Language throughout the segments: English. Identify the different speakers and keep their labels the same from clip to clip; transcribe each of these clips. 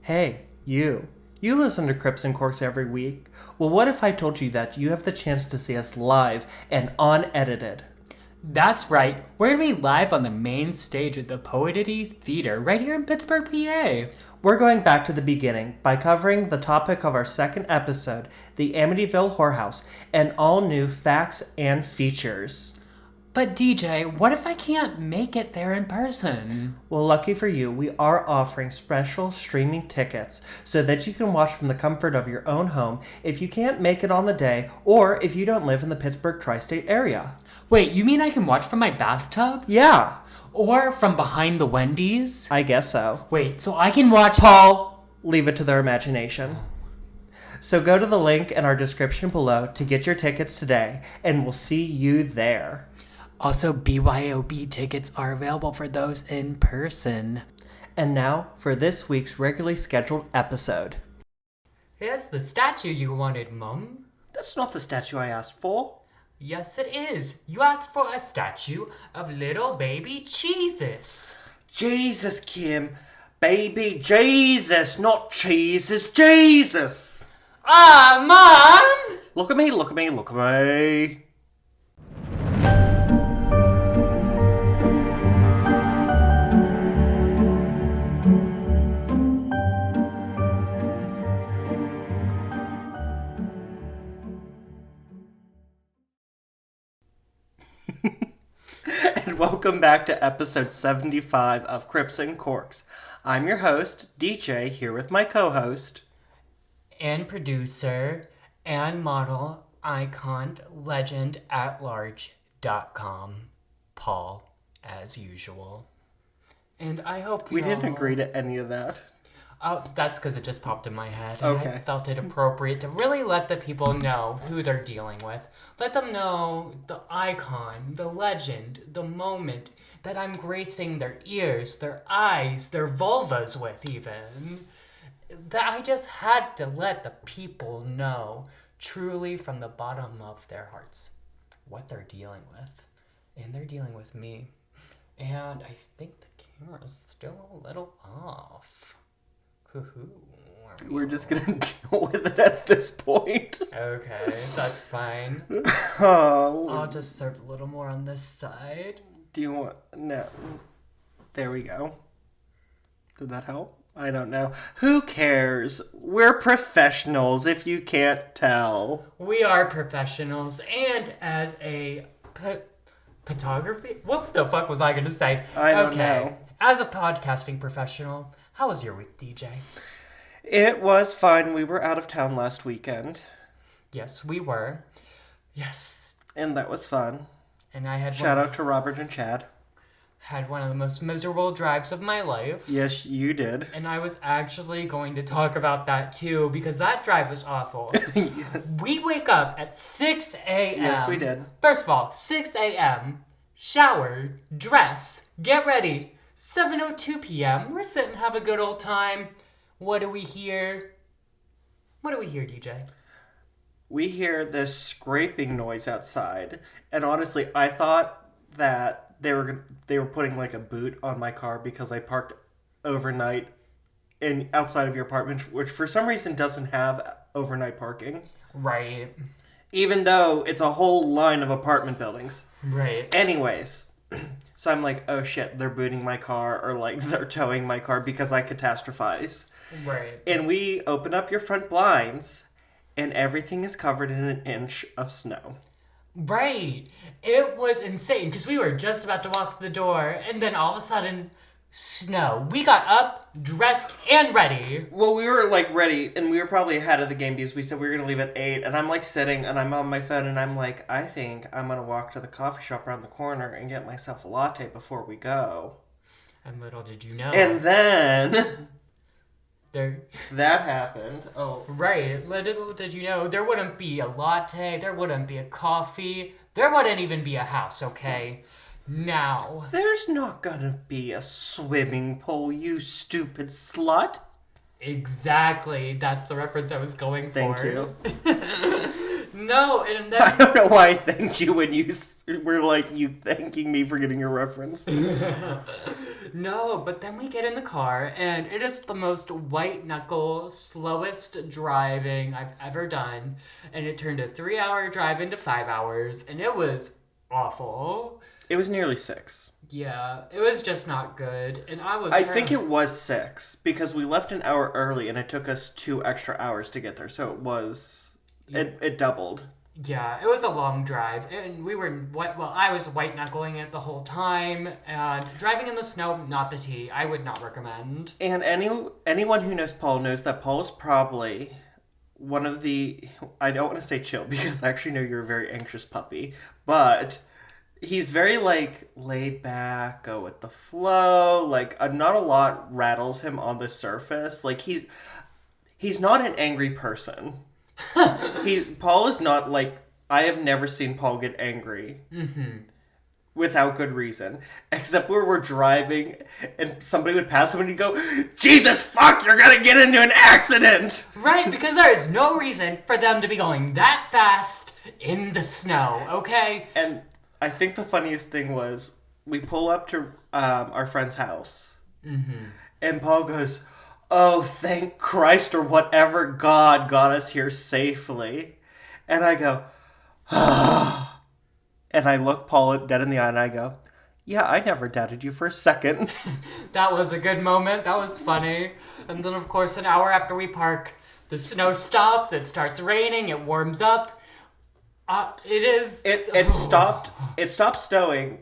Speaker 1: Hey, you. You listen to Crips and Corks every week. Well, what if I told you that you have the chance to see us live and unedited?
Speaker 2: That's right. We're going to be live on the main stage at the Poetry Theater right here in Pittsburgh, PA.
Speaker 1: We're going back to the beginning by covering the topic of our second episode, the Amityville Whorehouse, and all new facts and features.
Speaker 2: But DJ, what if I can't make it there in person?
Speaker 1: Well, lucky for you, we are offering special streaming tickets so that you can watch from the comfort of your own home if you can't make it on the day or if you don't live in the Pittsburgh tri-state area.
Speaker 2: Wait, you mean I can watch from my bathtub?
Speaker 1: Yeah.
Speaker 2: Or from behind the Wendy's?
Speaker 1: I guess so.
Speaker 2: Wait, so I can watch...
Speaker 1: Paul, leave it to their imagination. So go to the link in our description below to get your tickets today, and we'll see you there.
Speaker 2: Also, BYOB tickets are available for those in person.
Speaker 1: And now for this week's regularly scheduled episode.
Speaker 2: Here's the statue you wanted, Mum.
Speaker 1: That's not the statue I asked for.
Speaker 2: Yes, it is. You asked for a statue of little baby Jesus.
Speaker 1: Jesus, Kim. Baby Jesus, not Jesus, Jesus!
Speaker 2: Ah, Mom!
Speaker 1: Look at me, look at me, look at me. And welcome back to episode 75 of Crips and Corks. I'm your host, DJ, here with my co-host.
Speaker 2: And producer, and model, icon, legend at large.com, Paul, as usual. And I hope
Speaker 1: We didn't agree to any of that.
Speaker 2: Oh, that's because it just popped in my head.
Speaker 1: Okay.
Speaker 2: I felt it appropriate to really let the people know who they're dealing with. Let them know the icon, the legend, the moment that I'm gracing their ears, their eyes, their vulvas with even. That I just had to let the people know, truly from the bottom of their hearts, what they're dealing with. And they're dealing with me. And I think the camera's still a little off.
Speaker 1: We're just gonna deal with it at this point.
Speaker 2: Okay, that's fine.
Speaker 1: Oh.
Speaker 2: I'll just serve a little more on this side.
Speaker 1: Do you want... No. There we go. Did that help? I don't know. Who cares? We're professionals, if you can't tell.
Speaker 2: We are professionals, and as a photography... What the fuck was I going to say?
Speaker 1: I don't know.
Speaker 2: As a podcasting professional, how was your week, DJ?
Speaker 1: It was fine. We were out of town last weekend.
Speaker 2: Yes, we were. Yes.
Speaker 1: And that was fun.
Speaker 2: And I had
Speaker 1: Shout out to Robert and Chad.
Speaker 2: Had one of the most miserable drives of my life.
Speaker 1: Yes, you did.
Speaker 2: And I was actually going to talk about that too, because that drive was awful. We wake up at 6 a.m.
Speaker 1: Yes, we did.
Speaker 2: First of all, 6 a.m., shower, dress, get ready. 7:02 p.m., we're sitting and have a good old time. What do we hear? What do we hear, DJ?
Speaker 1: We hear this scraping noise outside. And honestly, I thought that they were putting like a boot on my car because I parked overnight outside of your apartment, which for some reason doesn't have overnight parking.
Speaker 2: Right.
Speaker 1: Even though it's a whole line of apartment buildings.
Speaker 2: Right.
Speaker 1: Anyways, so I'm like, oh shit, they're booting my car or like they're towing my car because I catastrophize.
Speaker 2: Right.
Speaker 1: And we open up your front blinds and everything is covered in an inch of snow.
Speaker 2: Right. It was insane because we were just about to walk through the door and then all of a sudden, snow. We got up, dressed, and ready.
Speaker 1: Well, we were like ready and we were probably ahead of the game because we said we were going to leave at 8 and I'm like sitting and I'm on my phone and I'm like, I think I'm going to walk to the coffee shop around the corner and get myself a latte before we go.
Speaker 2: And little did you know.
Speaker 1: And then...
Speaker 2: There.
Speaker 1: That happened. Oh.
Speaker 2: Right. Little did you know, there wouldn't be a latte, there wouldn't be a coffee, there wouldn't even be a house, okay? Now.
Speaker 1: There's not gonna be a swimming pool, you stupid slut.
Speaker 2: Exactly. That's the reference I was going for.
Speaker 1: Thank you.
Speaker 2: No, and
Speaker 1: I
Speaker 2: then
Speaker 1: don't know why I thanked you when you were like, you thanking me for getting your reference.
Speaker 2: no, but then we get in the car, and it is the most white knuckle, slowest driving I've ever done, and it turned a 3 hour drive into 5 hours, and it was awful.
Speaker 1: It was nearly 6.
Speaker 2: Yeah, it was just not good, and
Speaker 1: I think it was 6 because we left an hour early and it took us 2 extra hours to get there. So it was, it doubled.
Speaker 2: Yeah, it was a long drive, and we were I was white knuckling it the whole time, and driving in the snow, not the tea. I would not recommend.
Speaker 1: And anyone who knows Paul knows that Paul is probably one of the, I don't want to say chill because I actually know you're a very anxious puppy, but he's very like laid back, go with the flow, like not a lot rattles him on the surface. Like he's not an angry person. Paul is not like, I have never seen Paul get angry without good reason, except where we're driving and somebody would pass him and he'd go, Jesus fuck, you're gonna get into an accident.
Speaker 2: Right, because there is no reason for them to be going that fast in the snow, okay?
Speaker 1: And I think the funniest thing was we pull up to our friend's house and Paul goes, oh, thank Christ or whatever God got us here safely. And I go, ah. And I look Paul dead in the eye and I go, yeah, I never doubted you for a second.
Speaker 2: That was a good moment. That was funny. And then, of course, an hour after we park, the snow stops. It starts raining. It warms up.
Speaker 1: It stopped. It stopped snowing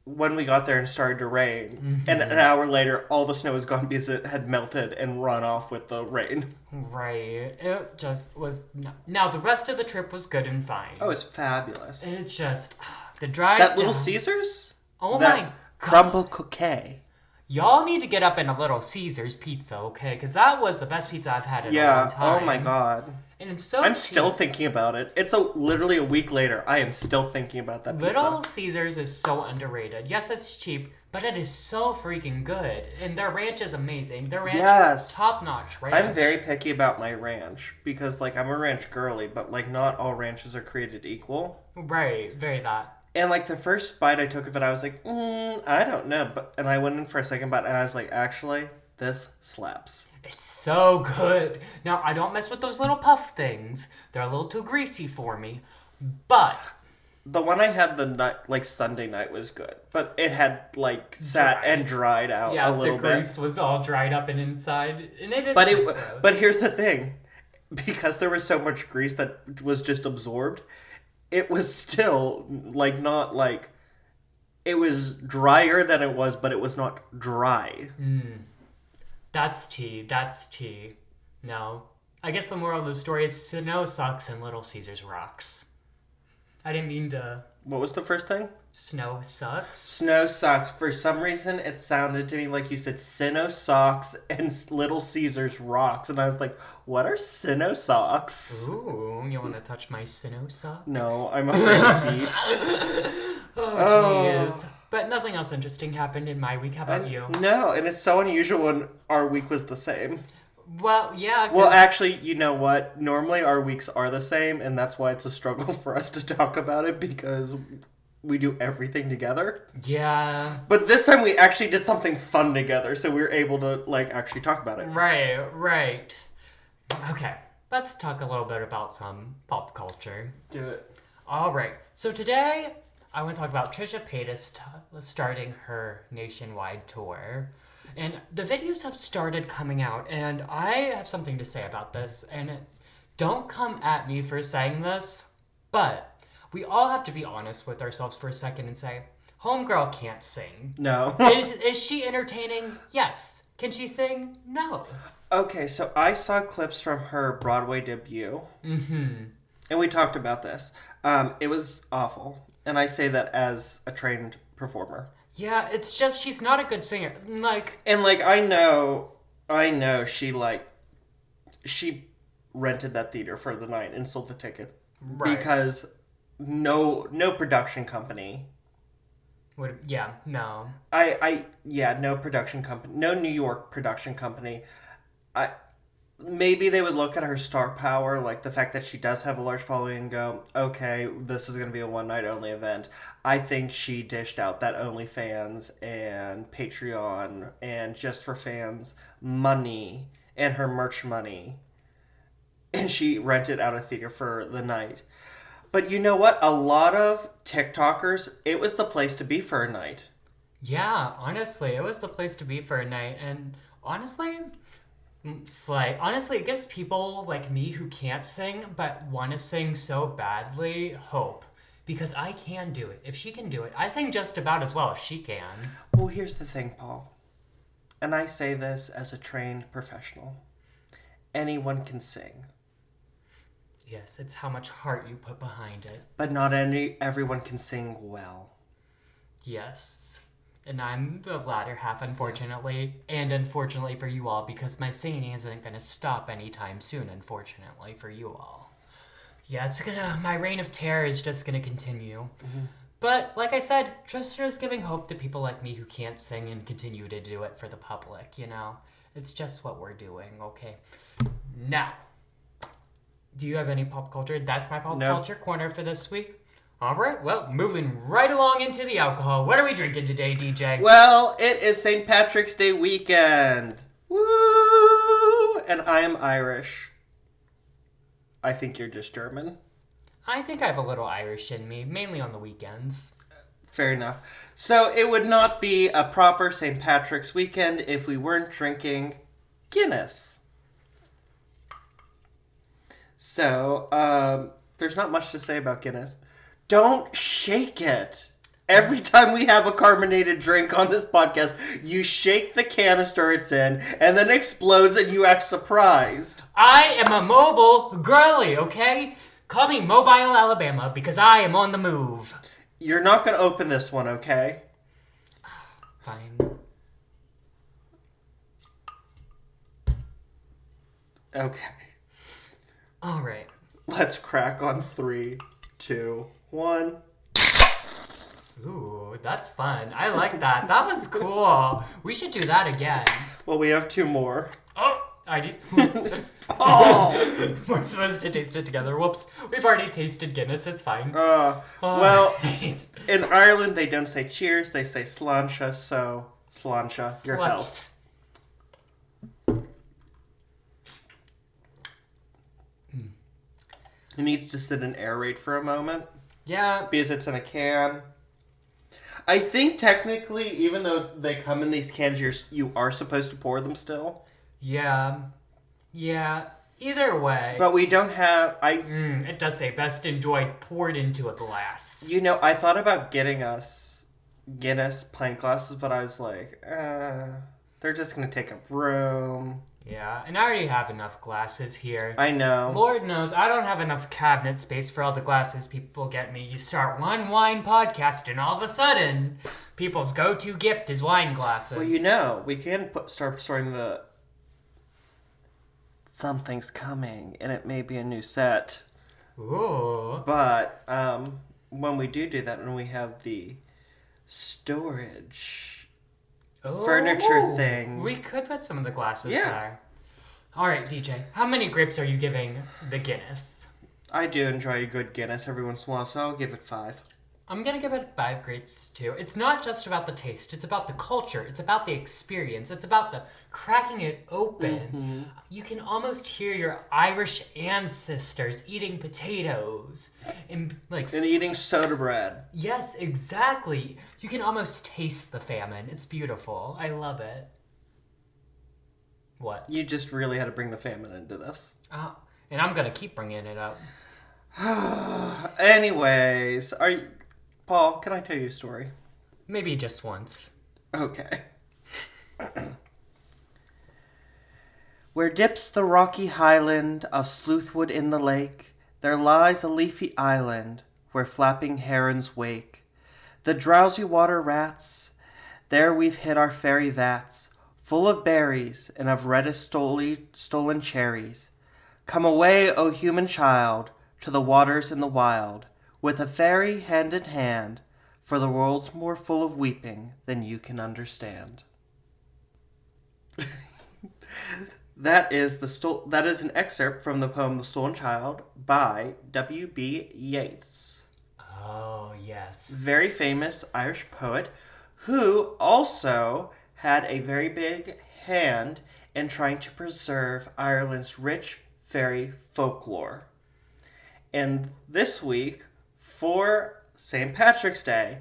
Speaker 1: when we got there and started to rain. And an hour later, all the snow was gone because it had melted and run off with the rain.
Speaker 2: Right. It just was. Now, the rest of the trip was good and fine.
Speaker 1: Oh, it's fabulous.
Speaker 2: It's just the drive.
Speaker 1: That Little
Speaker 2: down.
Speaker 1: Caesars?
Speaker 2: Oh
Speaker 1: That
Speaker 2: my God.
Speaker 1: crumble cookie.
Speaker 2: Y'all need to get up in a Little Caesars pizza, okay? Because that was the best pizza I've had in a long time.
Speaker 1: Oh my God.
Speaker 2: And it's so
Speaker 1: I'm
Speaker 2: cheap.
Speaker 1: still thinking about it. It's literally a week later. I am still thinking about that pizza.
Speaker 2: Little Caesars is so underrated. Yes, it's cheap, but it is so freaking good. And their ranch is amazing. Their ranch
Speaker 1: Yes.
Speaker 2: top notch, right?
Speaker 1: I'm very picky about my ranch because, like, I'm a ranch girly, but, like, not all ranches are created equal.
Speaker 2: Right, very that.
Speaker 1: And, like, the first bite I took of it, I was like, I don't know. And I went in for a second bite, and I was like, actually, this slaps.
Speaker 2: It's so good. Now, I don't mess with those little puff things. They're a little too greasy for me. But
Speaker 1: The one I had the night, like, Sunday night was good. But it had, like, sat and dried out a little
Speaker 2: the
Speaker 1: bit.
Speaker 2: grease was all dried up and inside. And it is
Speaker 1: But
Speaker 2: kinda gross.
Speaker 1: but here's the thing. Because there was so much grease that was just absorbed, it was still, like, not, like... It was drier than it was, but it was not dry.
Speaker 2: That's tea. That's tea. No. I guess the moral of the story is snow sucks and Little Caesars rocks. I didn't mean to...
Speaker 1: What was the first thing?
Speaker 2: Snow sucks?
Speaker 1: Snow socks. For some reason, it sounded to me like you said Sinnoh socks and Little Caesars rocks. And I was like, what are Sinnoh socks?
Speaker 2: Ooh, you want to touch my Sinnoh sock?
Speaker 1: No, I'm afraid of feet.
Speaker 2: Oh, jeez. But nothing else interesting happened in my week. How about you?
Speaker 1: No, and it's so unusual when our week was the same.
Speaker 2: Well, yeah.
Speaker 1: Well, actually, you know what? Normally our weeks are the same, and that's why it's a struggle for us to talk about it because we do everything together.
Speaker 2: Yeah.
Speaker 1: But this time we actually did something fun together, so we were able to, like, actually talk about it.
Speaker 2: Right. Okay. Let's talk a little bit about some pop culture.
Speaker 1: Do it.
Speaker 2: All right. So today, I want to talk about Trisha Paytas starting her nationwide tour. And the videos have started coming out, and I have something to say about this. And don't come at me for saying this, but we all have to be honest with ourselves for a second and say, Homegirl can't sing.
Speaker 1: No.
Speaker 2: Is she entertaining? Yes. Can she sing? No.
Speaker 1: Okay, so I saw clips from her Broadway debut. And we talked about this. It was awful. And I say that as a trained performer.
Speaker 2: Yeah, it's just she's not a good singer.
Speaker 1: And, like, I know she rented that theater for the night and sold the tickets.
Speaker 2: Right.
Speaker 1: Because no production company.
Speaker 2: No.
Speaker 1: No production company. No New York production company. maybe they would look at her star power, like the fact that she does have a large following, and go, okay, this is going to be a one night only event. I think she dished out that OnlyFans and Patreon and Just for Fans money and her merch money. And she rented out a theater for the night. But you know what? A lot of TikTokers, it was the place to be for a night.
Speaker 2: Yeah, honestly, it was the place to be for a night. And honestly, honestly, it gives people like me who can't sing but want to sing so badly hope. Because I can do it. If she can do it, I sing just about as well as she can.
Speaker 1: Well, here's the thing, Paul. And I say this as a trained professional. Anyone can sing.
Speaker 2: Yes, it's how much heart you put behind it.
Speaker 1: But not everyone can sing well.
Speaker 2: Yes. And I'm the latter half, unfortunately. Yes. And unfortunately for you all, because my singing isn't going to stop anytime soon, unfortunately for you all. Yeah, my reign of terror is just gonna continue. Mm-hmm. But, like I said, just giving hope to people like me who can't sing and continue to do it for the public, you know? It's just what we're doing, okay? Now, do you have any pop culture? That's my pop culture corner for this week. All right, well, moving right along into the alcohol. What are we drinking today, DJ?
Speaker 1: Well, it is St. Patrick's Day weekend. Woo! And I am Irish. I think you're just German.
Speaker 2: I think I have a little Irish in me, mainly on the weekends.
Speaker 1: Fair enough. So it would not be a proper St. Patrick's weekend if we weren't drinking Guinness. So, there's not much to say about Guinness. Don't shake it. Every time we have a carbonated drink on this podcast, you shake the canister it's in, and then explodes and you act surprised.
Speaker 2: I am a mobile girly, okay? Call me Mobile Alabama, because I am on the move.
Speaker 1: You're not going to open this one, okay?
Speaker 2: Fine.
Speaker 1: Okay.
Speaker 2: All right.
Speaker 1: Let's crack on 3, 2, 1.
Speaker 2: Ooh, that's fun. I like that. That was cool. We should do that again.
Speaker 1: Well, we have 2 more.
Speaker 2: Oh, I did.
Speaker 1: Oh!
Speaker 2: We're supposed to taste it together. Whoops. We've already tasted Guinness. It's fine.
Speaker 1: Well, in Ireland, they don't say cheers. They say sláinte, so sláinte, your health. It needs to sit and aerate for a moment.
Speaker 2: Yeah.
Speaker 1: Because it's in a can. I think technically, even though they come in these cans, you are supposed to pour them still.
Speaker 2: Yeah. Yeah. Either way.
Speaker 1: But we don't have...
Speaker 2: it does say best enjoyed poured into a glass.
Speaker 1: You know, I thought about getting us Guinness pint glasses, but I was like, they're just going to take up room.
Speaker 2: Yeah, and I already have enough glasses here.
Speaker 1: I know.
Speaker 2: Lord knows, I don't have enough cabinet space for all the glasses people get me. You start one wine podcast, and all of a sudden, people's go-to gift is wine glasses.
Speaker 1: Well, you know, we can start storing the... Something's coming, and it may be a new set.
Speaker 2: Ooh.
Speaker 1: But when we do that, and we have the storage... furniture thing.
Speaker 2: We could put some of the glasses there. All right, DJ, how many grapes are you giving the Guinness?
Speaker 1: I do enjoy a good Guinness every once in a while, so I'll give it 5.
Speaker 2: I'm going to give it 5 grapes, too. It's not just about the taste. It's about the culture. It's about the experience. It's about the cracking it open. Mm-hmm. You can almost hear your Irish ancestors eating potatoes. And
Speaker 1: eating soda bread.
Speaker 2: Yes, exactly. You can almost taste the famine. It's beautiful. I love it. What?
Speaker 1: You just really had to bring the famine into this.
Speaker 2: And I'm going to keep bringing it up.
Speaker 1: Anyways, Paul, can I tell you a story?
Speaker 2: Maybe just once.
Speaker 1: Okay. Where dips the rocky highland of Sleuthwood in the lake, there lies a leafy island where flapping herons wake. The drowsy water rats, there we've hid our fairy vats, full of berries and of reddest stolen cherries. Come away, O human child, to the waters in the wild, with a fairy hand in hand, for the world's more full of weeping than you can understand. That is an excerpt from the poem The Stolen Child by W.B. Yeats.
Speaker 2: Oh, yes.
Speaker 1: Very famous Irish poet who also had a very big hand in trying to preserve Ireland's rich fairy folklore. And this week, for St. Patrick's Day,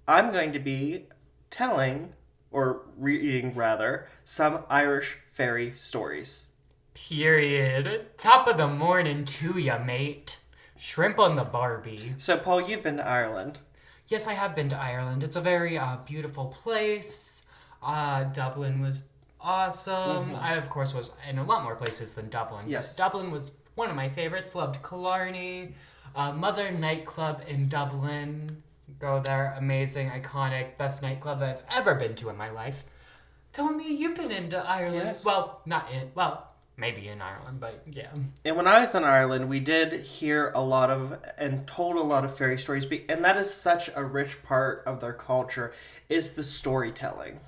Speaker 1: I'm going to be telling, or reading rather, some Irish fairy stories.
Speaker 2: Period. Top of the morning to ya, mate. Shrimp on the Barbie.
Speaker 1: So, Paul, you've been to Ireland.
Speaker 2: Yes, I have been to Ireland. It's a very beautiful place. Dublin was awesome. I, of course, was in a lot more places than Dublin.
Speaker 1: Yes.
Speaker 2: But Dublin was one of my favorites. Loved Killarney. Mother nightclub in Dublin. Go there. Amazing, iconic, best nightclub I've ever been to in my life. Tell me, you've been into Ireland.
Speaker 1: Yes.
Speaker 2: Maybe in Ireland, but yeah.
Speaker 1: And when I was in Ireland, we did hear a lot of and told a lot of fairy stories, and that is such a rich part of their culture is the storytelling.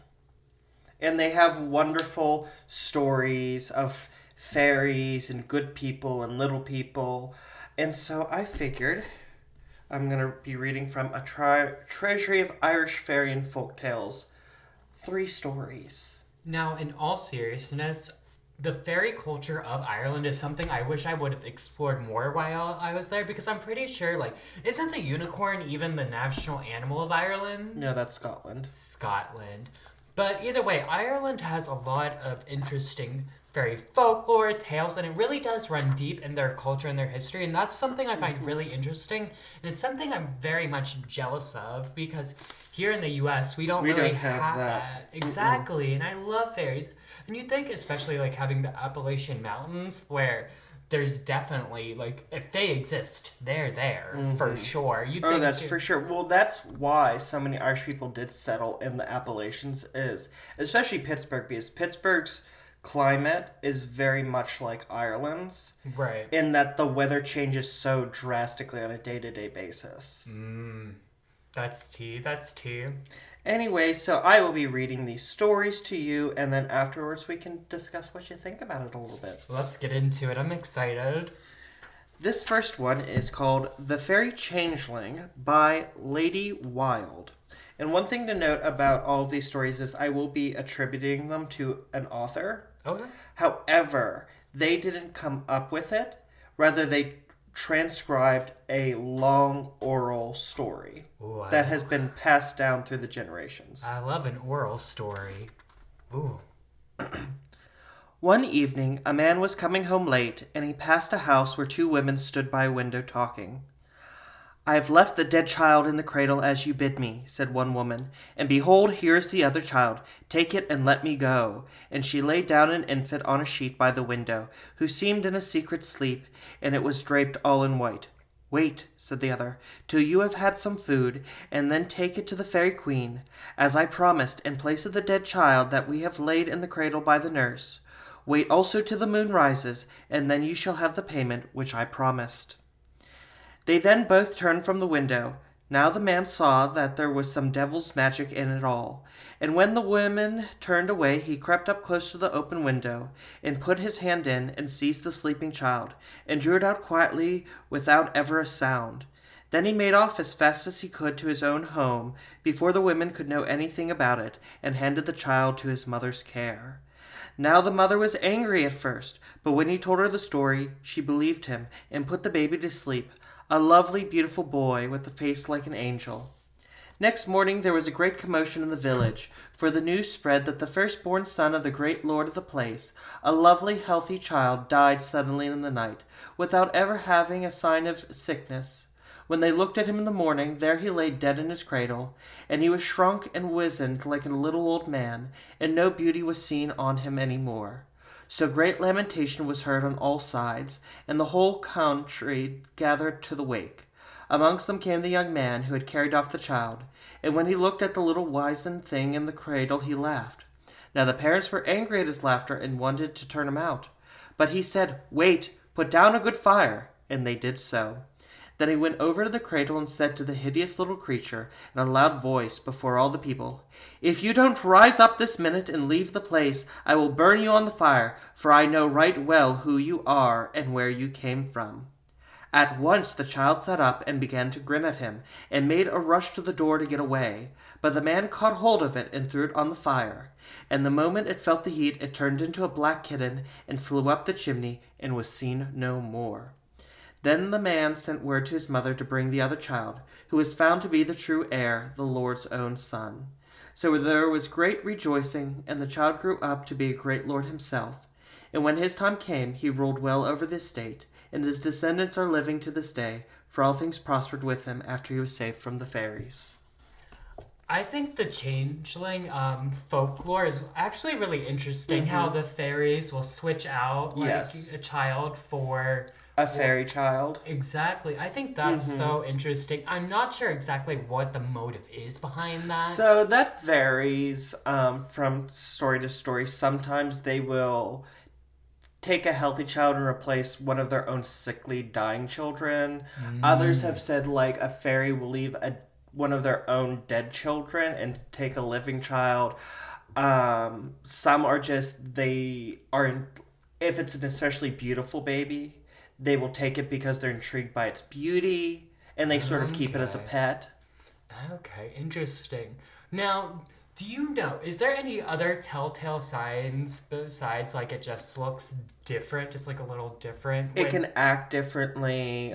Speaker 1: And they have wonderful stories of fairies and good people and little people. And so I figured I'm going to be reading from a treasury of Irish fairy and folk tales. 3 stories.
Speaker 2: Now, in all seriousness, the fairy culture of Ireland is something I wish I would have explored more while I was there, because I'm pretty sure, isn't the unicorn even the national animal of Ireland?
Speaker 1: No, that's Scotland.
Speaker 2: Scotland. But either way, Ireland has a lot of interesting fairy folklore, tales, and it really does run deep in their culture and their history, and that's something I find really interesting, and it's something I'm very much jealous of, because here in the U.S., we don't really have that. Exactly, and I love fairies. And you think, especially, having the Appalachian Mountains, where there's definitely, if they exist, they're there, for sure.
Speaker 1: That's for sure. Well, that's why so many Irish people did settle in the Appalachians, especially Pittsburgh, because Pittsburgh's climate is very much like Ireland's.
Speaker 2: Right.
Speaker 1: In that the weather changes so drastically on a day-to-day basis.
Speaker 2: That's tea.
Speaker 1: Anyway, so I will be reading these stories to you, and then afterwards we can discuss what you think about it a little bit.
Speaker 2: Let's get into it. I'm excited.
Speaker 1: This first one is called The Fairy Changeling by Lady Wilde. And one thing to note about all of these stories is I will be attributing them to an author.
Speaker 2: Okay.
Speaker 1: However, they didn't come up with it. Rather, they transcribed a long oral story that has been passed down through the generations.
Speaker 2: I love an oral story. Ooh.
Speaker 1: One evening, a man was coming home late, and he passed a house where 2 women stood by a window talking. "I have left the dead child in the cradle as you bid me," said one woman, "and behold, here is the other child. Take it and let me go." And she laid down an infant on a sheet by the window, who seemed in a secret sleep, and it was draped all in white. "Wait," said the other, "till you have had some food, and then take it to the fairy queen, as I promised, in place of the dead child that we have laid in the cradle by the nurse. Wait also till the moon rises, and then you shall have the payment which I promised." They then both turned from the window. Now the man saw that there was some devil's magic in it all, and when the women turned away he crept up close to the open window, and put his hand in, and seized the sleeping child, and drew it out quietly without ever a sound. Then he made off as fast as he could to his own home, before the women could know anything about it, and handed the child to his mother's care. Now the mother was angry at first, but when he told her the story, she believed him, and put the baby to sleep, a lovely, beautiful boy with a face like an angel. Next morning there was a great commotion in the village, for the news spread that the firstborn son of the great lord of the place, a lovely, healthy child, died suddenly in the night, without ever having a sign of sickness. When they looked at him in the morning, there he lay dead in his cradle, and he was shrunk and wizened like a little old man, and no beauty was seen on him any more. So great lamentation was heard on all sides, and the whole country gathered to the wake. Amongst them came the young man who had carried off the child, and when he looked at the little wizened thing in the cradle, he laughed. Now the parents were angry at his laughter and wanted to turn him out. But he said, "Wait, put down a good fire," and they did so. Then he went over to the cradle and said to the hideous little creature in a loud voice before all the people, "If you don't rise up this minute and leave the place, I will burn you on the fire, for I know right well who you are and where you came from." At once the child sat up and began to grin at him, and made a rush to the door to get away. But the man caught hold of it and threw it on the fire. And the moment it felt the heat, it turned into a black kitten and flew up the chimney and was seen no more. Then the man sent word to his mother to bring the other child, who was found to be the true heir, the Lord's own son. So there was great rejoicing, and the child grew up to be a great lord himself. And when his time came, he ruled well over the estate, and his descendants are living to this day, for all things prospered with him after he was saved from the fairies.
Speaker 2: I think the changeling folklore is actually really interesting. How the fairies will switch out a child for
Speaker 1: a fairy child.
Speaker 2: Exactly. I think that's so interesting. I'm not sure exactly what the motive is behind that.
Speaker 1: So that varies from story to story. Sometimes they will take a healthy child and replace one of their own sickly, dying children. Others have said, like, a fairy will leave one of their own dead children and take a living child. Some are just, if it's an especially beautiful baby, they will take it because they're intrigued by its beauty, and they sort of keep it as a pet.
Speaker 2: Okay, interesting. Now, do you know, is there any other telltale signs besides, like, it just looks different, just, like, a little different?
Speaker 1: It can act differently.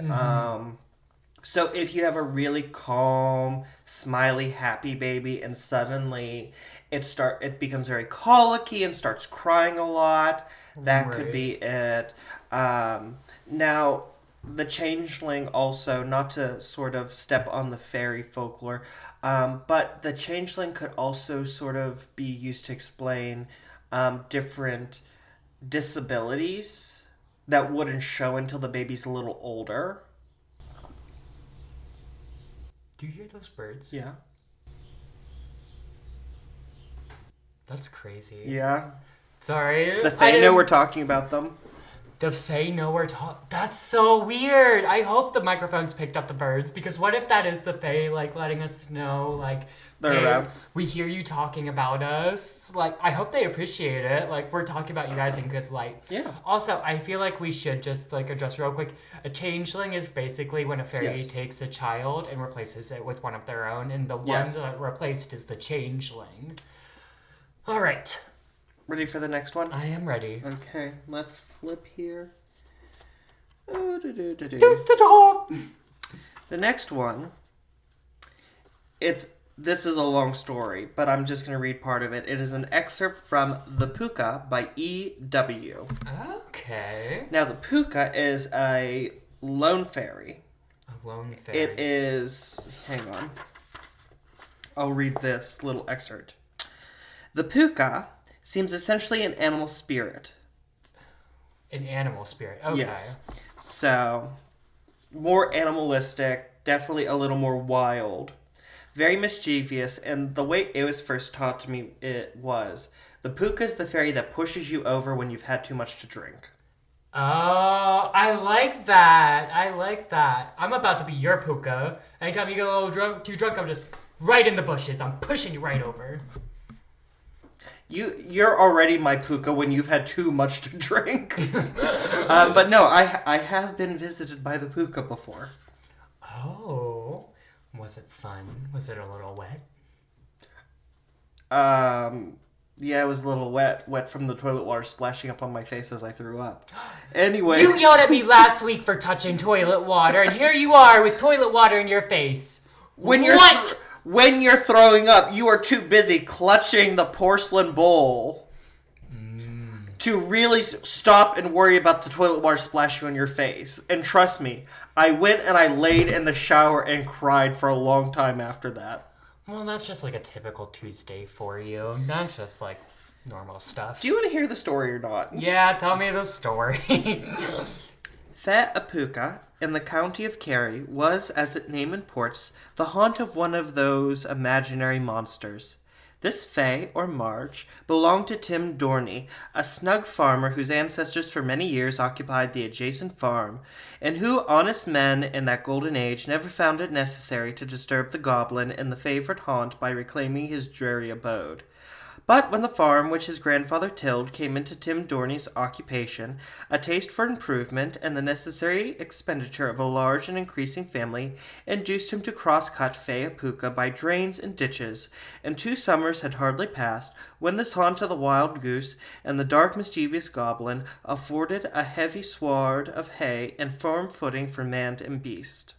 Speaker 1: So if you have a really calm, smiley, happy baby, and suddenly it becomes very colicky and starts crying a lot, that could be it. Now, the changeling also, not to sort of step on the fairy folklore, but the changeling could also sort of be used to explain different disabilities that wouldn't show until the baby's a little older.
Speaker 2: Do you hear those birds?
Speaker 1: Yeah.
Speaker 2: That's crazy.
Speaker 1: Yeah.
Speaker 2: Sorry.
Speaker 1: The Fae know we're talking about them.
Speaker 2: The Fae know we're talking... That's so weird. I hope the microphones picked up the birds, because what if that is the Fae, like, letting us know, like,
Speaker 1: they're around.
Speaker 2: We hear you talking about us. Like, I hope they appreciate it. Like, we're talking about you guys in good light.
Speaker 1: Yeah.
Speaker 2: Also, I feel like we should just, like, address real quick. A changeling is basically when a fairy takes a child and replaces it with one of their own, and the one that replaced is the changeling. All right.
Speaker 1: Ready for the next one?
Speaker 2: I am ready.
Speaker 1: Okay, let's flip here. The next one, this is a long story, but I'm just going to read part of it. It is an excerpt from The Puka by E.W.
Speaker 2: Okay.
Speaker 1: Now, the Puka is a lone fairy.
Speaker 2: A lone fairy.
Speaker 1: It is... Hang on. I'll read this little excerpt. The Puka seems essentially an animal spirit.
Speaker 2: An animal spirit. Okay.
Speaker 1: Yes. So, more animalistic, definitely a little more wild. Very mischievous, and the way it was first taught to me, it was, the Puka is the fairy that pushes you over when you've had too much to drink.
Speaker 2: Oh, I like that. I like that. I'm about to be your Puka. Anytime you get a little too drunk, I'm just right in the bushes. I'm pushing you right over.
Speaker 1: You're already my Puka when you've had too much to drink. But no, I have been visited by the Puka before.
Speaker 2: Oh. Was it fun? Was it a little wet?
Speaker 1: Yeah, it was a little wet from the toilet water splashing up on my face as I threw up. Anyway.
Speaker 2: You yelled at me last week for touching toilet water, and here you are with toilet water in your face.
Speaker 1: When you're throwing up, you are too busy clutching the porcelain bowl to really stop and worry about the toilet water splashing on your face. And trust me, I went and I laid in the shower and cried for a long time after that.
Speaker 2: Well, that's just like a typical Tuesday for you. That's just like normal stuff.
Speaker 1: Do you want to hear the story or not?
Speaker 2: Yeah, tell me the story.
Speaker 1: Apuka in the county of Kerry was, as its name imports, the haunt of one of those imaginary monsters. This Fay, or March, belonged to Tim Dorney, a snug farmer whose ancestors for many years occupied the adjacent farm, and who honest men in that golden age never found it necessary to disturb the goblin in the favorite haunt by reclaiming his dreary abode. But when the farm which his grandfather tilled came into Tim Dorney's occupation, a taste for improvement and the necessary expenditure of a large and increasing family induced him to cross-cut Fayapooka by drains and ditches, and 2 summers had hardly passed when this haunt of the wild goose and the dark mischievous goblin afforded a heavy sward of hay and firm footing for man and beast.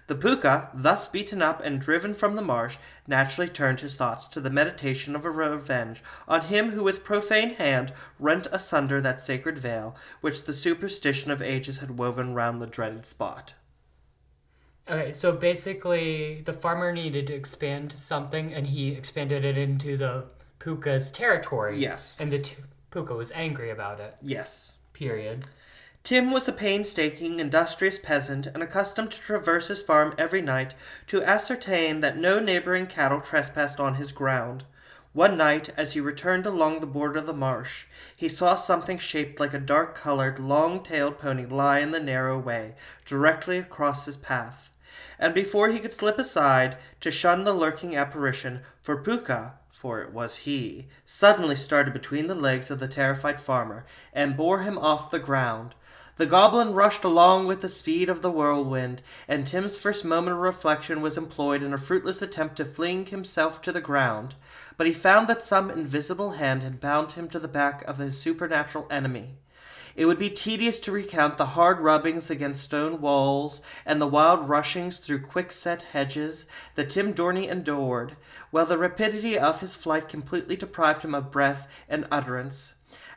Speaker 1: The Pooka, thus beaten up and driven from the marsh, naturally turned his thoughts to the meditation of a revenge on him who with profane hand rent asunder that sacred veil which the superstition of ages had woven round the dreaded spot.
Speaker 2: Okay, so basically the farmer needed to expand something and he expanded it into the Puka's territory.
Speaker 1: Yes.
Speaker 2: And the Puka was angry about it.
Speaker 1: Yes.
Speaker 2: Period.
Speaker 1: Tim was a painstaking, industrious peasant, and accustomed to traverse his farm every night to ascertain that no neighboring cattle trespassed on his ground. One night, as he returned along the border of the marsh, he saw something shaped like a dark-colored, long-tailed pony lie in the narrow way, directly across his path. And before he could slip aside to shun the lurking apparition, for Puka, for it was he, suddenly started between the legs of the terrified farmer, and bore him off the ground. The goblin rushed along with the speed of the whirlwind, and Tim's first moment of reflection was employed in a fruitless attempt to fling himself to the ground, but he found that some invisible hand had bound him to the back of his supernatural enemy. It would be tedious to recount the hard rubbings against stone walls and the wild rushings through quick-set hedges that Tim Dorney endured, while the rapidity of his flight completely deprived him of breath and utterance.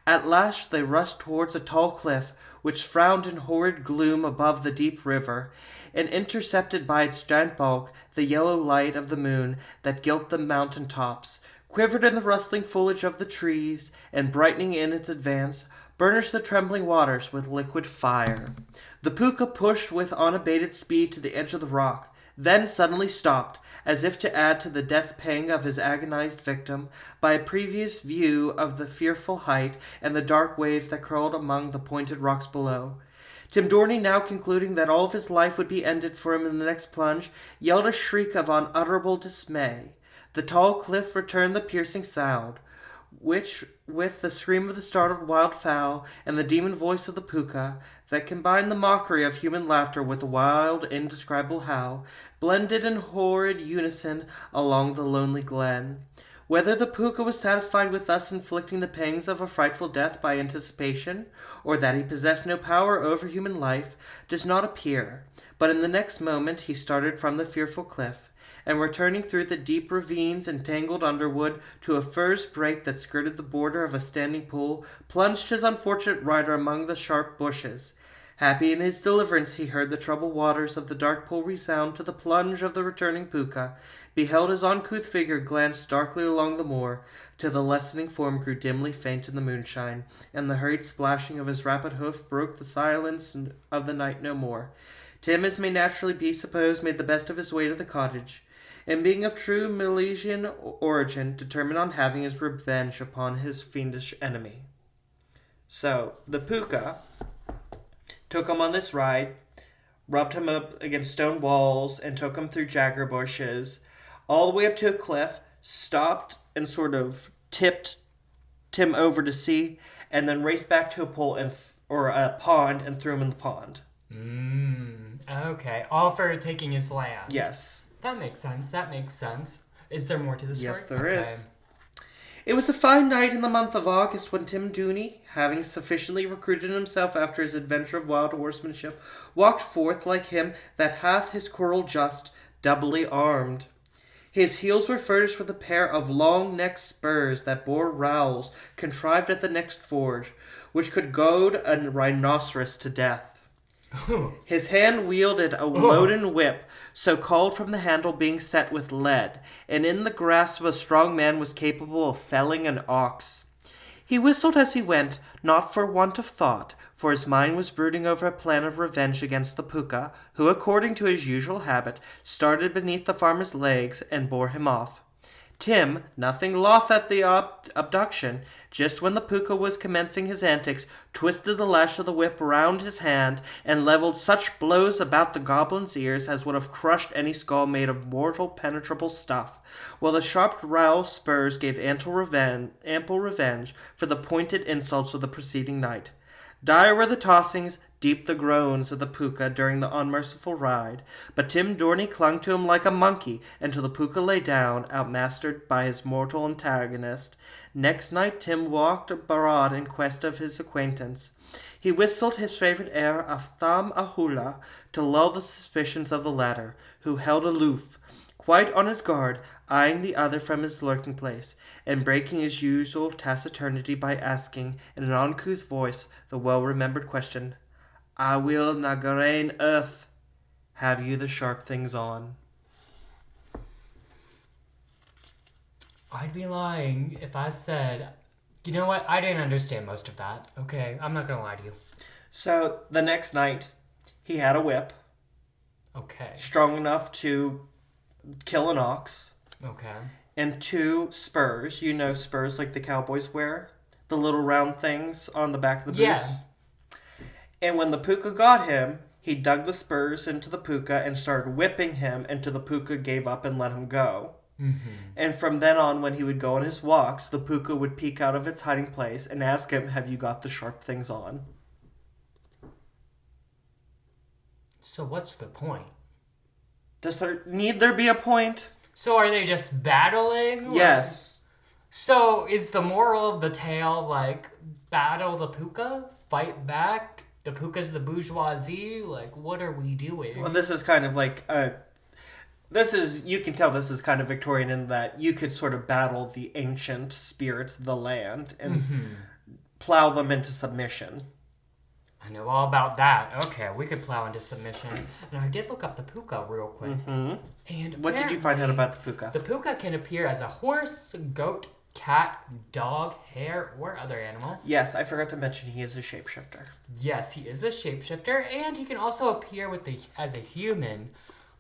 Speaker 1: At last they rushed towards a tall cliff, which frowned in horrid gloom above the deep river, and intercepted by its giant bulk the yellow light of the moon that gilt the mountain tops, quivered in the rustling foliage of the trees, and brightening in its advance, burnished the trembling waters with liquid fire. The Pooka pushed with unabated speed to the edge of the rock, then suddenly stopped, as if to add to the death pang of his agonized victim by a previous view of the fearful height and the dark waves that curled among the pointed rocks below. Tim Dorney, now concluding that all of his life would be ended for him in the next plunge, yelled a shriek of unutterable dismay. The tall cliff returned the piercing sound, which, with the scream of the startled wildfowl and the demon voice of the Pooka, that combined the mockery of human laughter with a wild, indescribable howl, blended in horrid unison along the lonely glen. Whether the Pooka was satisfied with thus inflicting the pangs of a frightful death by anticipation, or that he possessed no power over human life, does not appear, but in the next moment he started from the fearful cliff, and returning through the deep ravines and tangled underwood to a furze brake that skirted the border of a standing pool, plunged his unfortunate rider among the sharp bushes. Happy in his deliverance, he heard the troubled waters of the dark pool resound to the plunge of the returning Pooka, beheld his uncouth figure glance darkly along the moor, till the lessening form grew dimly faint in the moonshine, and the hurried splashing of his rapid hoof broke the silence of the night no more. Tim, as may naturally be supposed, made the best of his way to the cottage, and being of true Milesian origin, determined on having his revenge upon his fiendish enemy. So, the Pooka took him on this ride, rubbed him up against stone walls, and took him through jagger bushes, all the way up to a cliff, stopped and sort of tipped Tim over to sea, and then raced back to a pool or a pond and threw him in the pond.
Speaker 2: Okay. All for taking his land.
Speaker 1: Yes.
Speaker 2: That makes sense. Is there more to the story?
Speaker 1: Yes, there is. It was a fine night in the month of August when Tim Dorney, having sufficiently recruited himself after his adventure of wild horsemanship, walked forth like him that hath his quarrel just, doubly armed. His heels were furnished with a pair of long-necked spurs that bore rowels contrived at the next forge, which could goad a rhinoceros to death. His hand wielded a loaden whip, so called from the handle being set with lead, and in the grasp of a strong man was capable of felling an ox. He whistled as he went, not for want of thought, for his mind was brooding over a plan of revenge against the Pooka, who, according to his usual habit, started beneath the farmer's legs and bore him off. Tim, nothing loth at the abduction, just when the puka was commencing his antics, twisted the lash of the whip round his hand and leveled such blows about the goblin's ears as would have crushed any skull made of mortal penetrable stuff, while the sharp rowel spurs gave ample revenge for the pointed insults of the preceding night. Dire were the tossings, deep the groans of the puka during the unmerciful ride, but Tim Dorney clung to him like a monkey until the puka lay down, outmastered by his mortal antagonist. Next night Tim walked abroad in quest of his acquaintance. He whistled his favorite air of Tham Ahula to lull the suspicions of the latter, who held aloof, quite on his guard, eyeing the other from his lurking place, and breaking his usual taciturnity by asking, in an uncouth voice, the well-remembered question, "I will Nagarain earth. Have you the sharp things on?"
Speaker 2: I'd be lying if I said, you know what, I didn't understand most of that. Okay, I'm not gonna lie to you.
Speaker 1: So the next night, he had a whip
Speaker 2: Okay.
Speaker 1: strong enough to kill an ox,
Speaker 2: Okay.
Speaker 1: and 2 spurs. You know spurs like the cowboys wear? The little round things on the back of the boots?
Speaker 2: Yeah.
Speaker 1: And when the puka got him, he dug the spurs into the puka and started whipping him until the puka gave up and let him go.
Speaker 2: Mm-hmm.
Speaker 1: And from then on, when he would go on his walks, the puka would peek out of its hiding place and ask him, "Have you got the sharp things on?"
Speaker 2: So what's the point?
Speaker 1: Does there need there be a point?
Speaker 2: So are they just battling?
Speaker 1: Yes.
Speaker 2: So is the moral of the tale like battle the puka, fight back? The puka's the bourgeoisie. Like, what are we doing?
Speaker 1: Well, this is kind of like you can tell this is kind of Victorian in that you could sort of battle the ancient spirits of the land and plow them into submission.
Speaker 2: I know all about that. Okay, we could plow into submission. And I did look up the puka real quick.
Speaker 1: Mm-hmm.
Speaker 2: And
Speaker 1: What did you find out about the puka?
Speaker 2: The puka can appear as a horse, goat, cat, dog, hare, or other animal.
Speaker 1: Yes, I forgot to mention he is a shapeshifter.
Speaker 2: Yes, he is a shapeshifter, and he can also appear as a human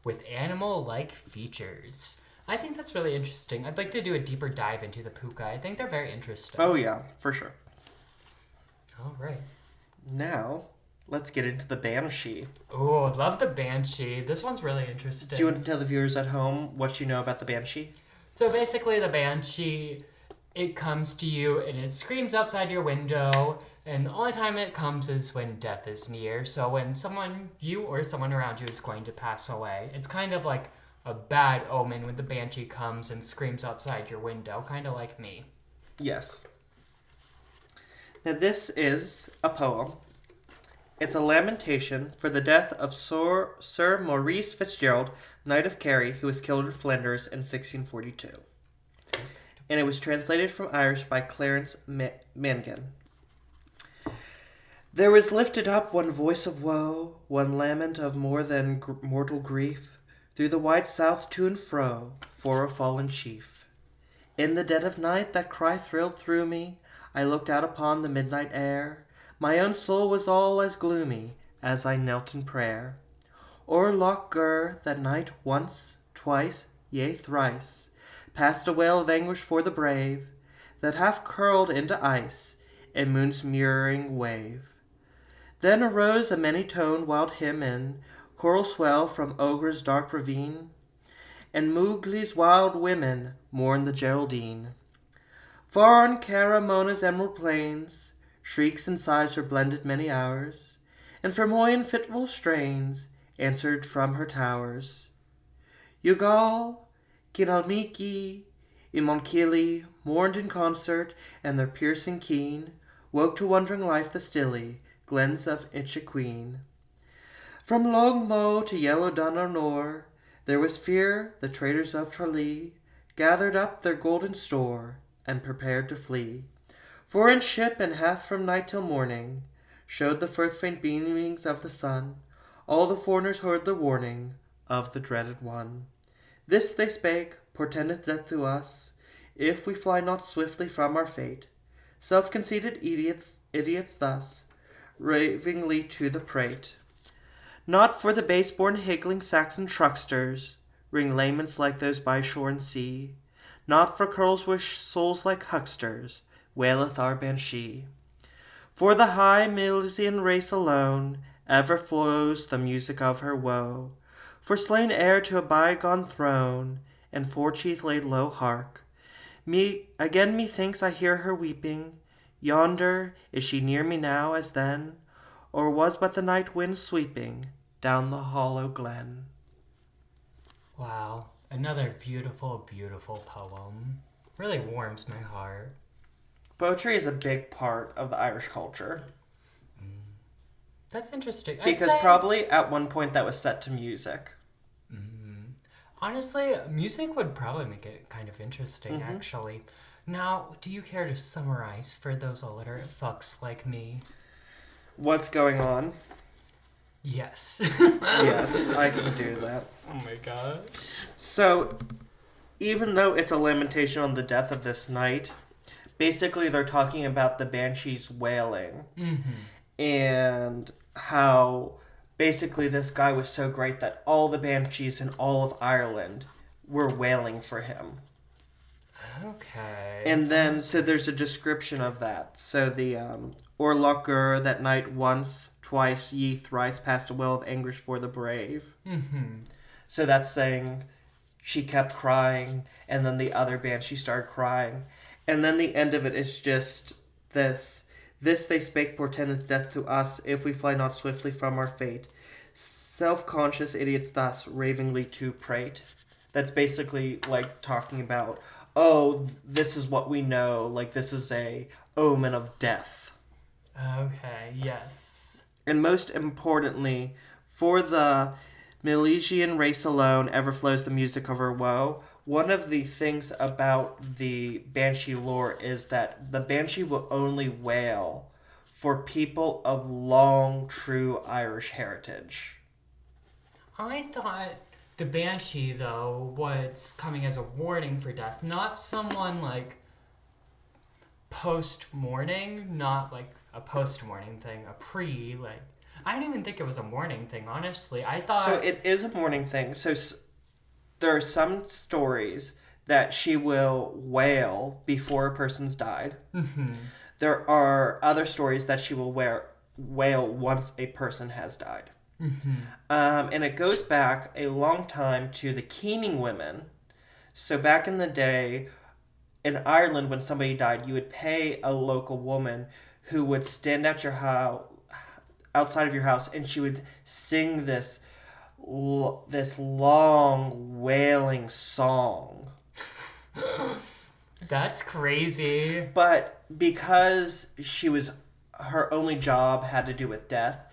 Speaker 2: with animal-like features. I think that's really interesting. I'd like to do a deeper dive into the puka. I think they're very interesting.
Speaker 1: Oh yeah, for sure.
Speaker 2: All right.
Speaker 1: Now, let's get into the banshee.
Speaker 2: Oh, I love the banshee. This one's really interesting.
Speaker 1: Do you want to tell the viewers at home what you know about the banshee?
Speaker 2: So basically, the banshee, it comes to you and it screams outside your window, and the only time it comes is when death is near. So when you or someone around you is going to pass away, it's kind of like a bad omen when the banshee comes and screams outside your window, kind of like me.
Speaker 1: Yes. Now this is a poem. It's a lamentation for the death of Sir Maurice Fitzgerald, Knight of Kerry, who was killed in Flanders in 1642. And it was translated from Irish by Clarence Mangan. There was lifted up one voice of woe, one lament of more than mortal grief, through the wide south to and fro, for a fallen chief. In the dead of night that cry thrilled through me, I looked out upon the midnight air. My own soul was all as gloomy as I knelt in prayer. O'er Loch Gur that night once, twice, yea thrice, passed a wail of anguish for the brave, that half curled into ice in moon's mirroring wave. Then arose a many-toned wild hymn in choral swell from Ogre's dark ravine, and Mowgli's wild women mourned the Geraldine. Far on Caramona's emerald plains, shrieks and sighs were blended many hours, and from Moyen fitful strains answered from her towers. Youghal, Kinalmiki, Imonkili mourned in concert, and their piercing keen woke to wondering life the stilly glens of Inchiqueen. From Longmo to Yellow Dunamore, there was fear the traders of Tralee gathered up their golden store and prepared to flee. For in ship and hath from night till morning showed the first faint beamings of the sun. All the foreigners heard the warning of the dreaded one. This they spake, portendeth death to us, if we fly not swiftly from our fate. Self-conceited idiots thus, ravingly to the prate. Not for the base-born higgling Saxon trucksters, ring laments like those by shore and sea, Not for curls with souls like hucksters, waileth our banshee. For the high Milesian race alone ever flows the music of her woe. For slain heir to a bygone throne, and forecheek laid low, hark. Again methinks I hear her weeping. Yonder, is she near me now as then? Or was but the night wind sweeping down the hollow glen?
Speaker 2: Wow, another beautiful, beautiful poem. Really warms my heart.
Speaker 1: Poetry is a big part of the Irish culture.
Speaker 2: That's interesting.
Speaker 1: Because probably at one point that was set to music.
Speaker 2: Honestly, music would probably make it kind of interesting, actually. Now, do you care to summarize for those illiterate fucks like me?
Speaker 1: What's going on?
Speaker 2: Yes.
Speaker 1: Yes, I can do that.
Speaker 2: Oh my god.
Speaker 1: So, even though it's a lamentation on the death of this knight, basically they're talking about the banshees wailing. And how basically this guy was so great that all the banshees in all of Ireland were wailing for him.
Speaker 2: Okay.
Speaker 1: And then, so there's a description of that. So the Orlocker that night once, twice, ye thrice passed a well of anguish for the brave. So that's saying she kept crying, and then the other banshee started crying. And then the end of it is just this. This they spake portendeth death to us, if we fly not swiftly from our fate. Self-conscious idiots thus ravingly to prate. That's basically like talking about, oh, this is what we know, like this is a omen of death.
Speaker 2: Okay, yes.
Speaker 1: And most importantly, for the Milesian race alone ever flows the music of her woe. One of the things about the Banshee lore is that the Banshee will only wail for people of long, true Irish heritage.
Speaker 2: I thought the Banshee, though, was coming as a warning for death, not someone like post-morning, not like a post-morning thing, a pre, like, I didn't even think it was a morning thing, honestly. I thought...
Speaker 1: So it is a morning thing. So there are some stories that she will wail before a person's died. There are other stories that she will wail once a person has died. And it goes back a long time to the keening women. So back in the day, in Ireland, when somebody died, you would pay a local woman who would stand at your house, outside of your house, and she would sing this long wailing song.
Speaker 2: That's crazy.
Speaker 1: But because her only job had to do with death,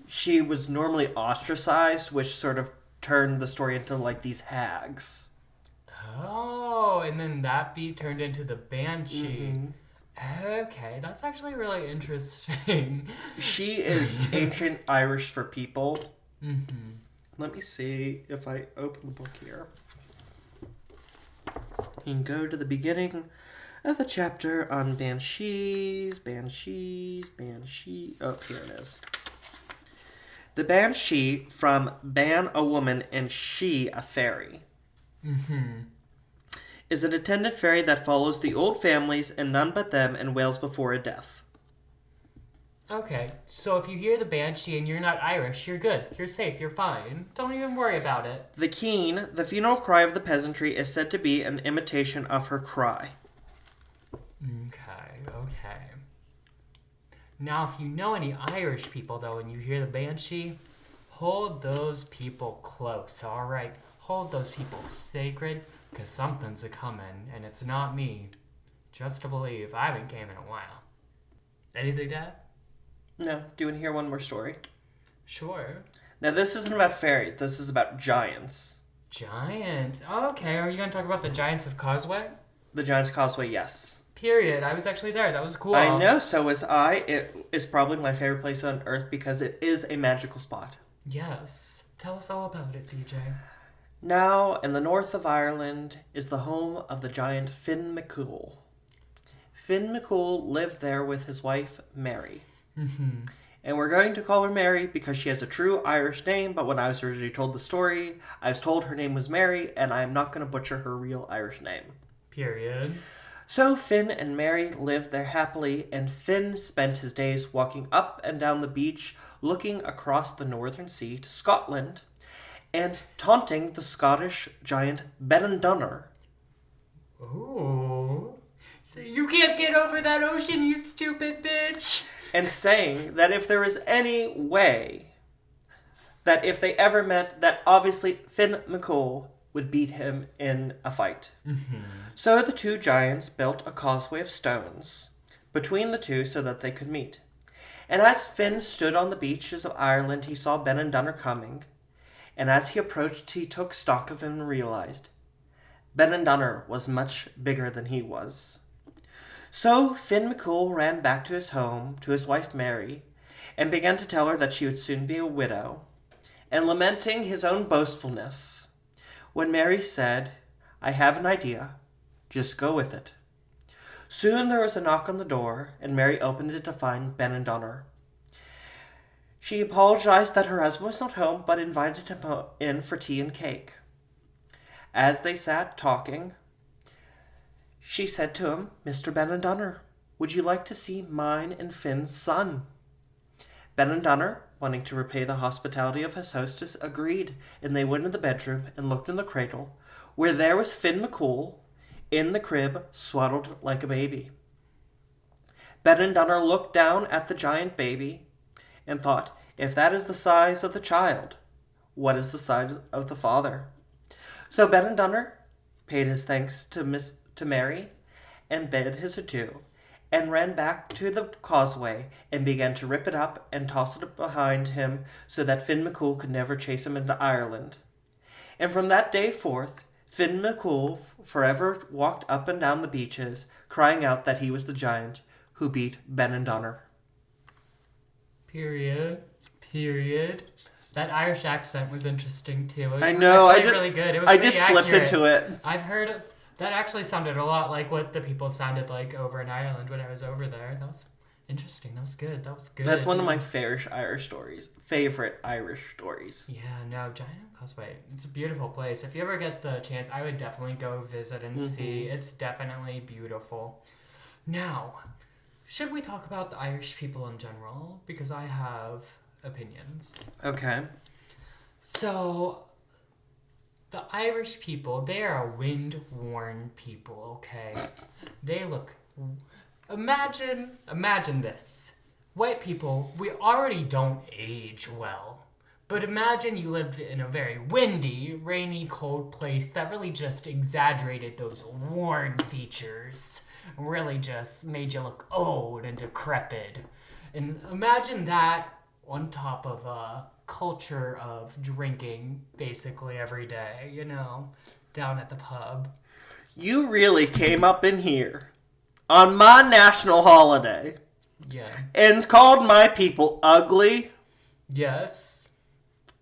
Speaker 1: she was normally ostracized, which sort of turned the story into like these hags.
Speaker 2: Oh, and then that beat turned into the Banshee. Okay, that's actually really interesting.
Speaker 1: She is ancient Irish for people. Let me see if I open the book here. You can go to the beginning of the chapter on banshees. Oh, here it is. The banshee from ban a woman and she a fairy. Is an attendant fairy that follows the old families and none but them and wails before a death.
Speaker 2: Okay, so if you hear the Banshee and you're not Irish, you're good. You're safe. You're fine. Don't even worry about it.
Speaker 1: The keen, the funeral cry of the peasantry, is said to be an imitation of her cry.
Speaker 2: Okay. Now, if you know any Irish people, though, and you hear the Banshee, hold those people close, alright? Hold those people sacred, because something's a-coming, and it's not me. Just to believe, I haven't came in a while. Anything, Dad?
Speaker 1: No, do you want to hear one more story?
Speaker 2: Sure.
Speaker 1: Now, this isn't about fairies. This is about giants.
Speaker 2: Giant. Okay, are you going to talk about the Giants of Causeway?
Speaker 1: The Giants Causeway, yes.
Speaker 2: Period. I was actually there. That was cool.
Speaker 1: I know, so was I. It is probably my favorite place on earth because it is a magical spot.
Speaker 2: Yes. Tell us all about it, DJ.
Speaker 1: Now, in the north of Ireland is the home of the giant Finn McCool. Finn McCool lived there with his wife, Mary. And we're going to call her Mary because she has a true Irish name, but when I was originally told the story, I was told her name was Mary, and I'm not going to butcher her real Irish name.
Speaker 2: Period.
Speaker 1: So Finn and Mary lived there happily, and Finn spent his days walking up and down the beach, looking across the northern sea to Scotland, and taunting the Scottish giant Benandunner.
Speaker 2: Ooh. So you can't get over that ocean, you stupid bitch.
Speaker 1: And saying that if there was any way that if they ever met, that obviously Finn McCool would beat him in a fight.
Speaker 2: Mm-hmm.
Speaker 1: So the two giants built a causeway of stones between the two so that they could meet. And as Finn stood on the beaches of Ireland, he saw Benandunner coming. And as he approached, he took stock of him and realized Benandunner was much bigger than he was. So Finn McCool ran back to his home, to his wife Mary, and began to tell her that she would soon be a widow, and lamenting his own boastfulness, when Mary said, "I have an idea. Just go with it." Soon there was a knock on the door, and Mary opened it to find Benandunner. She apologized that her husband was not home, but invited him in for tea and cake. As they sat talking, she said to him, "Mr. Benandunner, would you like to see mine and Finn's son?" Benandunner, wanting to repay the hospitality of his hostess, agreed, and they went in the bedroom and looked in the cradle, where there was Finn McCool, in the crib, swaddled like a baby. Benandunner looked down at the giant baby and thought, if that is the size of the child, what is the size of the father? So Benandunner paid his thanks to Mary and bid his adieu, and ran back to the causeway and began to rip it up and toss it behind him so that Finn McCool could never chase him into Ireland. And from that day forth, Finn McCool forever walked up and down the beaches, crying out that he was the giant who beat Benandunner.
Speaker 2: Period. That Irish accent was interesting too. It was really good. It was
Speaker 1: I
Speaker 2: pretty
Speaker 1: just slipped
Speaker 2: accurate.
Speaker 1: into it.
Speaker 2: I've heard it. That actually sounded a lot like what the people sounded like over in Ireland when I was over there. That was interesting. That was good.
Speaker 1: That's one of my favorite Irish stories.
Speaker 2: Yeah, no, Giant Causeway. It's a beautiful place. If you ever get the chance, I would definitely go visit and see. It's definitely beautiful. Now, should we talk about the Irish people in general? Because I have opinions.
Speaker 1: Okay.
Speaker 2: So, the Irish people, they are a wind-worn people, okay? They look... Imagine this. White people, we already don't age well. But imagine you lived in a very windy, rainy, cold place that really just exaggerated those worn features. Really just made you look old and decrepit. And imagine that on top of a culture of drinking basically every day, down at the pub.
Speaker 1: You really came up in here on my national holiday.
Speaker 2: Yeah.
Speaker 1: And called my people ugly.
Speaker 2: Yes.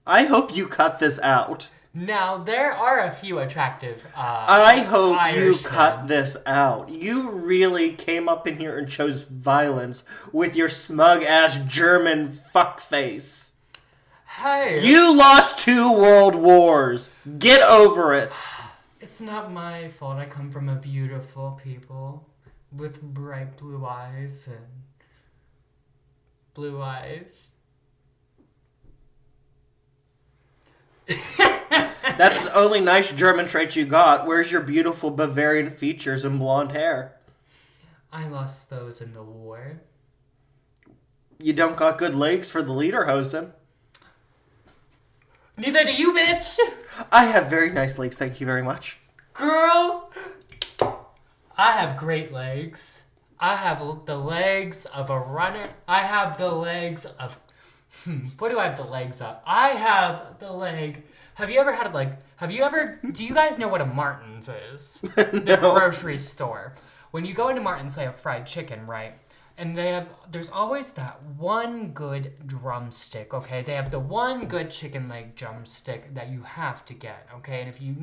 Speaker 1: I hope you cut this out.
Speaker 2: Now, there are a few attractive
Speaker 1: I hope
Speaker 2: Irish
Speaker 1: you cut this out. You really came up in here and chose violence with your smug-ass German fuckface.
Speaker 2: Hey.
Speaker 1: You lost 2 world wars. Get over it.
Speaker 2: It's not my fault. I come from a beautiful people with bright blue eyes and blue eyes.
Speaker 1: That's the only nice German trait you got. Where's your beautiful Bavarian features and blonde hair?
Speaker 2: I lost those in the war.
Speaker 1: You don't got good legs for the lederhosen.
Speaker 2: Neither do you, bitch!
Speaker 1: I have very nice legs, thank you very much.
Speaker 2: Girl! I have great legs. I have the legs of a runner. I have the legs of... what do I have the legs of? I have the leg... do you guys know what a Martin's is? The grocery store. When you go into Martin's, they have fried chicken, right? And there's always that one good drumstick, okay? They have the one good chicken leg drumstick that you have to get, okay? And if you've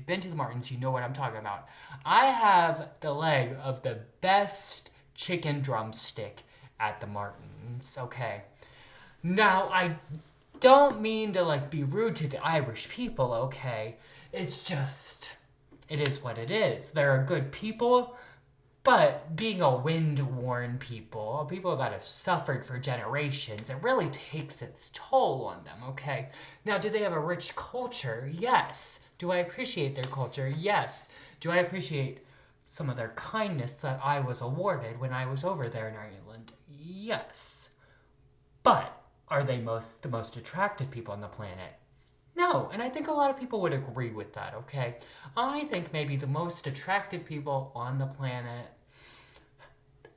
Speaker 2: been to the Martins, you know what I'm talking about. I have the leg of the best chicken drumstick at the Martins, okay? Now, I don't mean to, be rude to the Irish people, okay? It's just... it is what it is. There are good people, but being a wind-worn people that have suffered for generations, it really takes its toll on them, okay? Now, do they have a rich culture? Yes. Do I appreciate their culture? Yes. Do I appreciate some of their kindness that I was awarded when I was over there in Ireland? Yes. But are they the most attractive people on the planet? No, and I think a lot of people would agree with that, okay? I think maybe the most attractive people on the planet,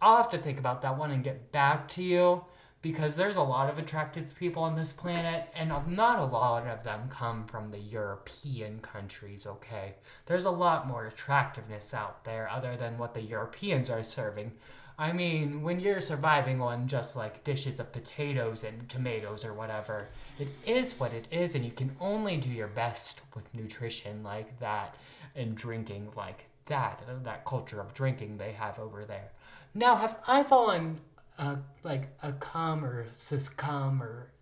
Speaker 2: I'll have to think about that one and get back to you, because there's a lot of attractive people on this planet, and not a lot of them come from the European countries, okay? There's a lot more attractiveness out there other than what the Europeans are serving. I mean, when you're surviving on just like dishes of potatoes and tomatoes or whatever, it is what it is, and you can only do your best with nutrition like that and drinking like that culture of drinking they have over there. Now, have I fallen like a cum or succumb or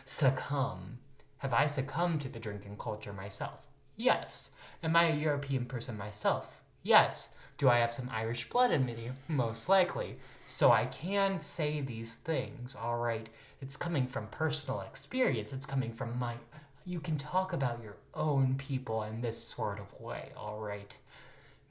Speaker 2: succumb? Have I succumbed to the drinking culture myself? Yes. Am I a European person myself? Yes. Do I have some Irish blood in me? Most likely. So I can say these things, all right? It's coming from personal experience. It's coming from my... You can talk about your own people in this sort of way, all right?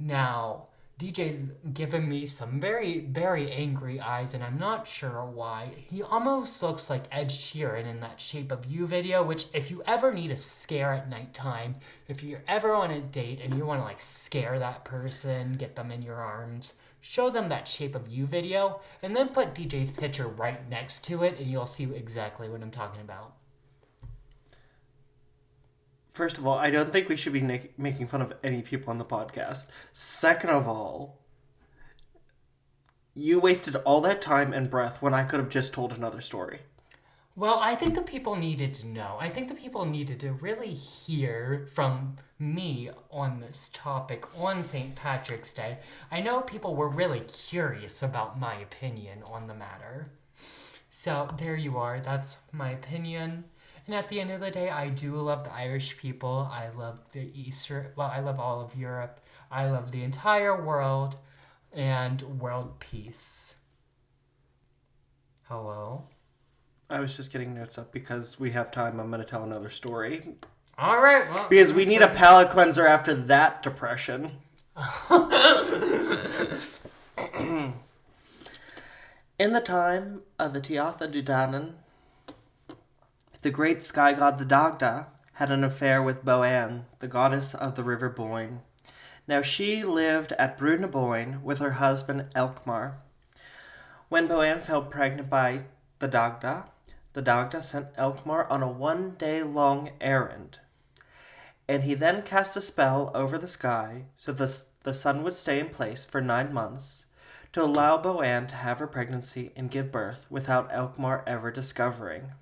Speaker 2: Now, DJ's given me some very, very angry eyes, and I'm not sure why. He almost looks like Ed Sheeran in that Shape of You video, which if you ever need a scare at nighttime, if you're ever on a date and you want to like scare that person, get them in your arms, show them that Shape of You video, and then put DJ's picture right next to it, and you'll see exactly what I'm talking about.
Speaker 1: First of all, I don't think we should be making fun of any people on the podcast. Second of all, you wasted all that time and breath when I could have just told another story.
Speaker 2: Well, I think the people needed to know. I think the people needed to really hear from me on this topic on St. Patrick's Day. I know people were really curious about my opinion on the matter. So there you are. That's my opinion. And at the end of the day, I do love the Irish people. I love the I love all of Europe. I love the entire world and world peace. Hello?
Speaker 1: I was just getting notes up because we have time. I'm going to tell another story.
Speaker 2: All right. Well,
Speaker 1: because we need a palate cleanser after that depression. In the time of the Tuatha De Danann, the great sky god the Dagda had an affair with Boann, the goddess of the river Boyne. Now she lived at Brú na Bóinne with her husband Elkmar. When Boann fell pregnant by the Dagda sent Elkmar on a 1-day-long errand. And he then cast a spell over the sky so the sun would stay in place for 9 months to allow Boann to have her pregnancy and give birth without Elkmar ever discovering.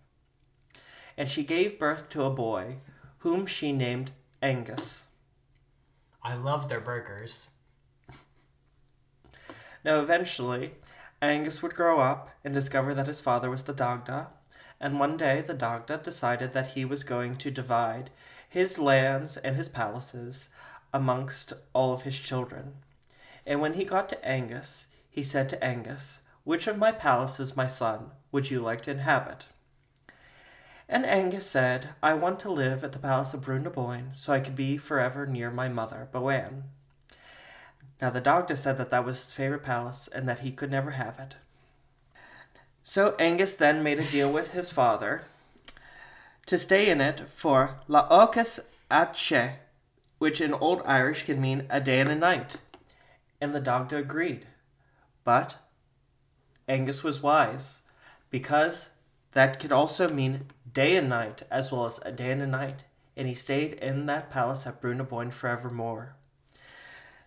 Speaker 1: And she gave birth to a boy, whom she named Angus.
Speaker 2: I love their burgers.
Speaker 1: Now eventually, Angus would grow up and discover that his father was the Dagda, and one day the Dagda decided that he was going to divide his lands and his palaces amongst all of his children. And when he got to Angus, he said to Angus, "Which of my palaces, my son, would you like to inhabit?" And Angus said, "I want to live at the palace of Brú na Bóinne, so I could be forever near my mother, Boann." Now the Dagda said that that was his favorite palace, and that he could never have it. So Angus then made a deal with his father to stay in it for la ocas atche, which in Old Irish can mean a day and a night. And the Dagda agreed. But Angus was wise, because that could also mean day and night, as well as a day and a night, and he stayed in that palace at Brú na Bóinne forevermore.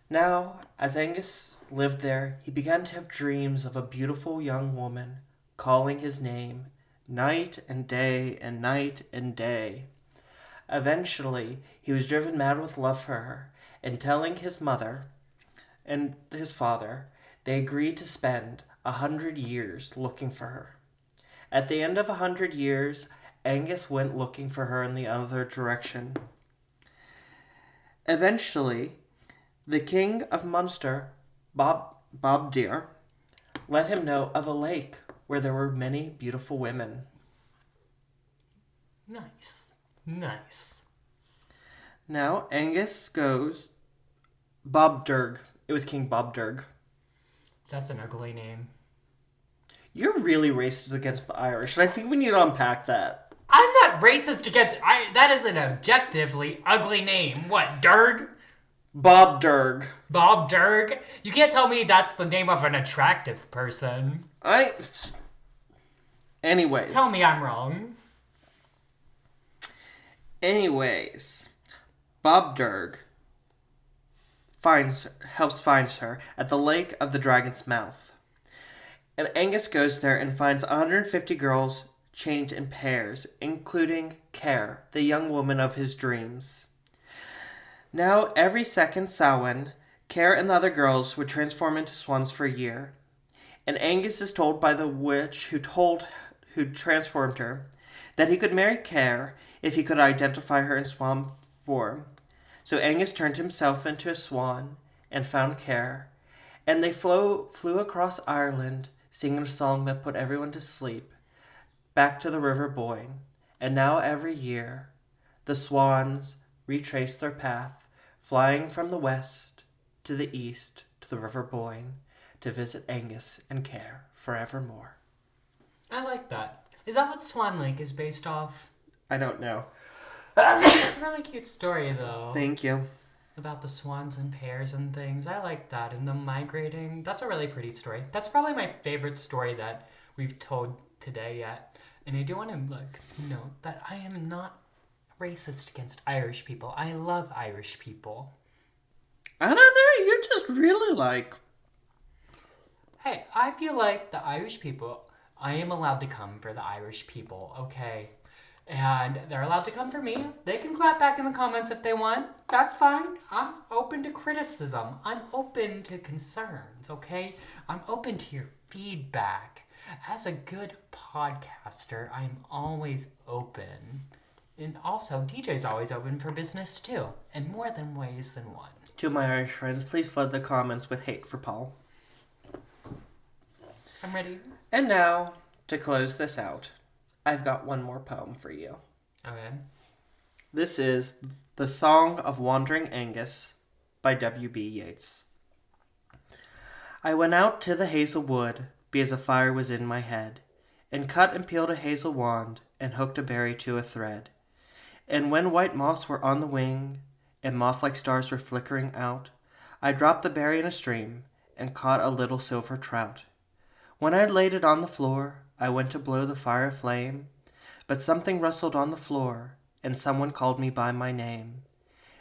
Speaker 1: Now, as Angus lived there, he began to have dreams of a beautiful young woman calling his name night and day and night and day. Eventually, he was driven mad with love for her, and telling his mother and his father, they agreed to spend 100 years looking for her. At the end of 100 years, Angus went looking for her in the other direction. Eventually, the king of Munster, Bob Deer, let him know of a lake where there were many beautiful women.
Speaker 2: Nice. Nice.
Speaker 1: Now Angus goes Bob Durg. It was King Bob Durg.
Speaker 2: That's an ugly name.
Speaker 1: You're really racist against the Irish, and I think we need to unpack that.
Speaker 2: I'm not racist against... that is an objectively ugly name. What, Durg?
Speaker 1: Bob Durg.
Speaker 2: Bob Durg? You can't tell me that's the name of an attractive person.
Speaker 1: Anyways.
Speaker 2: Tell me I'm wrong.
Speaker 1: Anyways, Bob Durg helps find her at the Lake of the Dragon's Mouth. And Angus goes there and finds 150 girls chained in pairs, including Care, the young woman of his dreams. Now, every second Samhain, Care and the other girls would transform into swans for a year. And Angus is told by the witch who transformed her that he could marry Care if he could identify her in swan form. So Angus turned himself into a swan and found Care, and they flew across Ireland, singing a song that put everyone to sleep, back to the River Boyne. And now every year, the swans retrace their path, flying from the west to the east to the River Boyne to visit Angus and Care forevermore.
Speaker 2: I like that. Is that what Swan Lake is based off?
Speaker 1: I don't know.
Speaker 2: It's a really cute story, though.
Speaker 1: Thank you.
Speaker 2: About the swans and pairs and things. I like that. And the migrating. That's a really pretty story. That's probably my favorite story that we've told today yet. And I do want to note that I am not racist against Irish people. I love Irish people.
Speaker 1: I don't know. You're just really
Speaker 2: Hey, I feel like the Irish people, I am allowed to come for the Irish people, okay? And they're allowed to come for me. They can clap back in the comments if they want. That's fine. I'm open to criticism. I'm open to concerns, okay? I'm open to your feedback. As a good podcaster, I'm always open. And also, DJ's always open for business too. In more than ways than one.
Speaker 1: To my Irish friends, please flood the comments with hate for Paul.
Speaker 2: I'm ready.
Speaker 1: And now, to close this out, I've got one more poem for you.
Speaker 2: Okay.
Speaker 1: This is The Song of Wandering Angus by W.B. Yeats. I went out to the hazel wood, because a fire was in my head, and cut and peeled a hazel wand, and hooked a berry to a thread. And when white moths were on the wing, and moth-like stars were flickering out, I dropped the berry in a stream, and caught a little silver trout. When I had laid it on the floor, I went to blow the fire aflame, but something rustled on the floor, and someone called me by my name.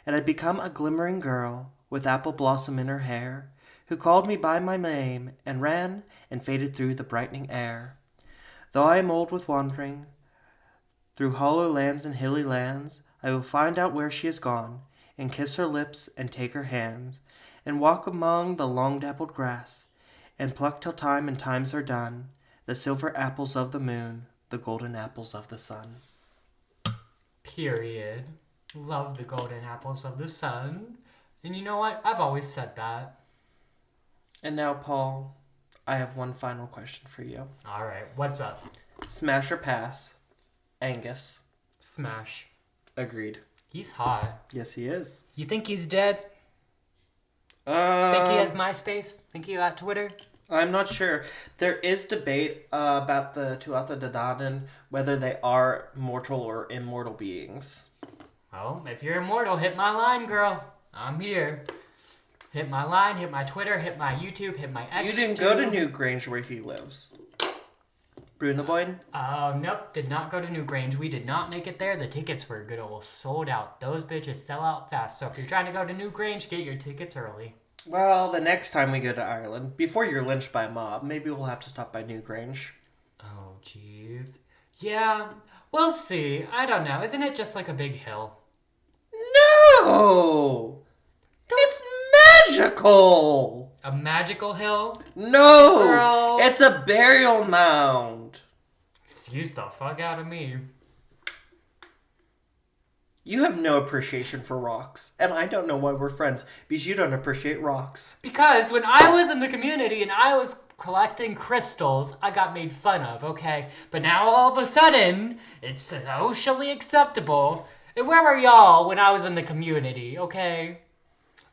Speaker 1: It had become a glimmering girl, with apple blossom in her hair, who called me by my name, and ran and faded through the brightening air. Though I am old with wandering, through hollow lands and hilly lands, I will find out where she is gone, and kiss her lips and take her hands, and walk among the long dappled grass, and pluck till time and times are done, the silver apples of the moon, the golden apples of the sun.
Speaker 2: Period. Love the golden apples of the sun. And you know what? I've always said that.
Speaker 1: And now, Paul, I have one final question for you.
Speaker 2: Alright, what's up?
Speaker 1: Smash or pass? Angus.
Speaker 2: Smash.
Speaker 1: Agreed.
Speaker 2: He's hot.
Speaker 1: Yes, he is.
Speaker 2: You think he's dead? Think he has MySpace? Think he got Twitter?
Speaker 1: I'm not sure. There is debate about the Tuatha De Danann, whether they are mortal or immortal beings.
Speaker 2: Well, if you're immortal, hit my line, girl. I'm here. Hit my line, hit my Twitter, hit my YouTube, hit my X.
Speaker 1: You didn't go to Newgrange where he lives. Brunaboyne?
Speaker 2: Nope, did not go to Newgrange. We did not make it there. The tickets were good old sold out. Those bitches sell out fast. So if you're trying to go to Newgrange, get your tickets early.
Speaker 1: Well, the next time we go to Ireland, before you're lynched by a mob, maybe we'll have to stop by Newgrange.
Speaker 2: Oh, jeez. Yeah, we'll see. I don't know. Isn't it just like a big hill?
Speaker 1: No! It's magical!
Speaker 2: A magical hill?
Speaker 1: No!
Speaker 2: Girl.
Speaker 1: It's a burial mound.
Speaker 2: Excuse the fuck out of me.
Speaker 1: You have no appreciation for rocks. And I don't know why we're friends, because you don't appreciate rocks.
Speaker 2: Because when I was in the community and I was collecting crystals, I got made fun of, okay? But now all of a sudden, it's socially acceptable. And where were y'all when I was in the community, okay?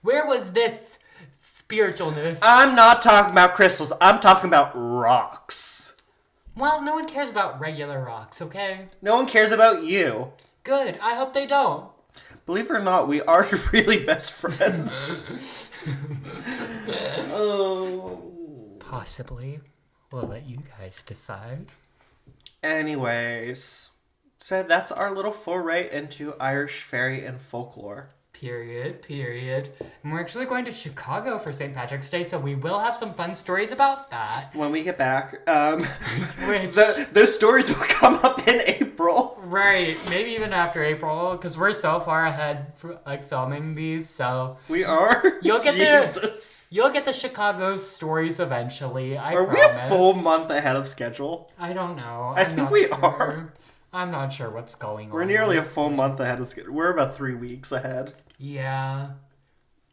Speaker 2: Where was this spiritualness?
Speaker 1: I'm not talking about crystals. I'm talking about rocks.
Speaker 2: Well, no one cares about regular rocks, okay?
Speaker 1: No one cares about you.
Speaker 2: Good. I hope they don't.
Speaker 1: Believe it or not, we are really best friends. Oh.
Speaker 2: Possibly. We'll let you guys decide.
Speaker 1: Anyways, so that's our little foray into Irish fairy and folklore.
Speaker 2: Period. And we're actually going to Chicago for St. Patrick's Day, so we will have some fun stories about that.
Speaker 1: When we get back,
Speaker 2: Which...
Speaker 1: those stories will come up in April.
Speaker 2: Right, maybe even after April, because we're so far ahead for filming these, so...
Speaker 1: We are?
Speaker 2: You'll get
Speaker 1: Jesus.
Speaker 2: You'll get the Chicago stories eventually, I promise.
Speaker 1: Are we a full month ahead of schedule?
Speaker 2: I don't know.
Speaker 1: I think we are.
Speaker 2: I'm not sure what's going on.
Speaker 1: We're nearly a full month ahead of schedule. We're about 3 weeks ahead.
Speaker 2: Yeah.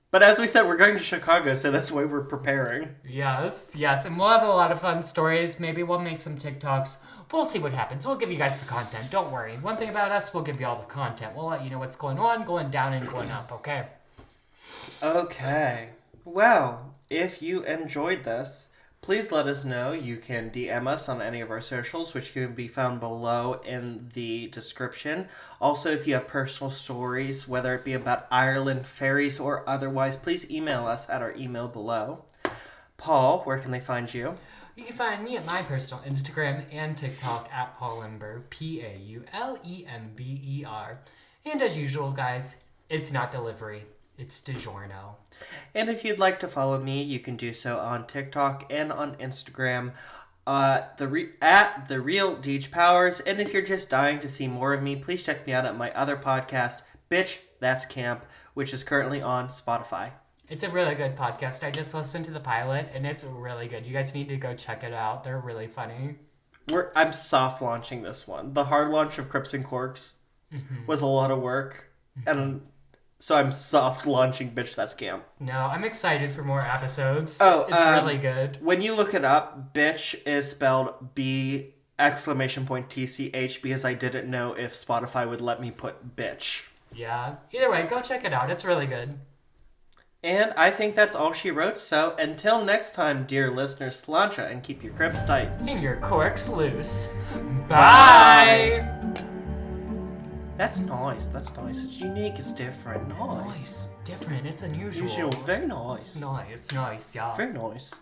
Speaker 1: But as we said, we're going to Chicago, so that's why we're preparing.
Speaker 2: Yes, and we'll have a lot of fun stories. Maybe we'll make some TikToks. We'll see what happens. We'll give you guys the content. Don't worry. One thing about us, we'll give you all the content. We'll let you know what's going on, going down and going up, okay?
Speaker 1: Okay. Well, if you enjoyed this, please let us know. You can DM us on any of our socials, which can be found below in the description. Also, if you have personal stories, whether it be about Ireland, fairies, or otherwise, please email us at our email below. Paul, where can they find you?
Speaker 2: You can find me at my personal Instagram and TikTok at Paulember, Paulember. And as usual, guys, it's not delivery, it's DiGiorno.
Speaker 1: And if you'd like to follow me, you can do so on TikTok and on Instagram at the Real Deej Powers. And if you're just dying to see more of me, please check me out at my other podcast, Bitch, That's Camp, which is currently on Spotify.
Speaker 2: It's a really good podcast. I just listened to the pilot, and it's really good. You guys need to go check it out. They're really funny.
Speaker 1: I'm soft launching this one. The hard launch of Crips and Corks was a lot of work, and so I'm soft launching Bitch That's Camp.
Speaker 2: No, I'm excited for more episodes.
Speaker 1: Oh,
Speaker 2: it's really good.
Speaker 1: When you look it up, Bitch is spelled B!TCH because I didn't know if Spotify would let me put bitch.
Speaker 2: Yeah. Either way, go check it out. It's really good.
Speaker 1: And I think that's all she wrote, so until next time, dear listeners, sláinte and keep your cribs tight.
Speaker 2: And your corks loose. Bye!
Speaker 1: That's nice. It's unique, it's different. Nice.
Speaker 2: Different. It's unusual.
Speaker 1: Very nice.
Speaker 2: Nice, yeah.
Speaker 1: Very nice.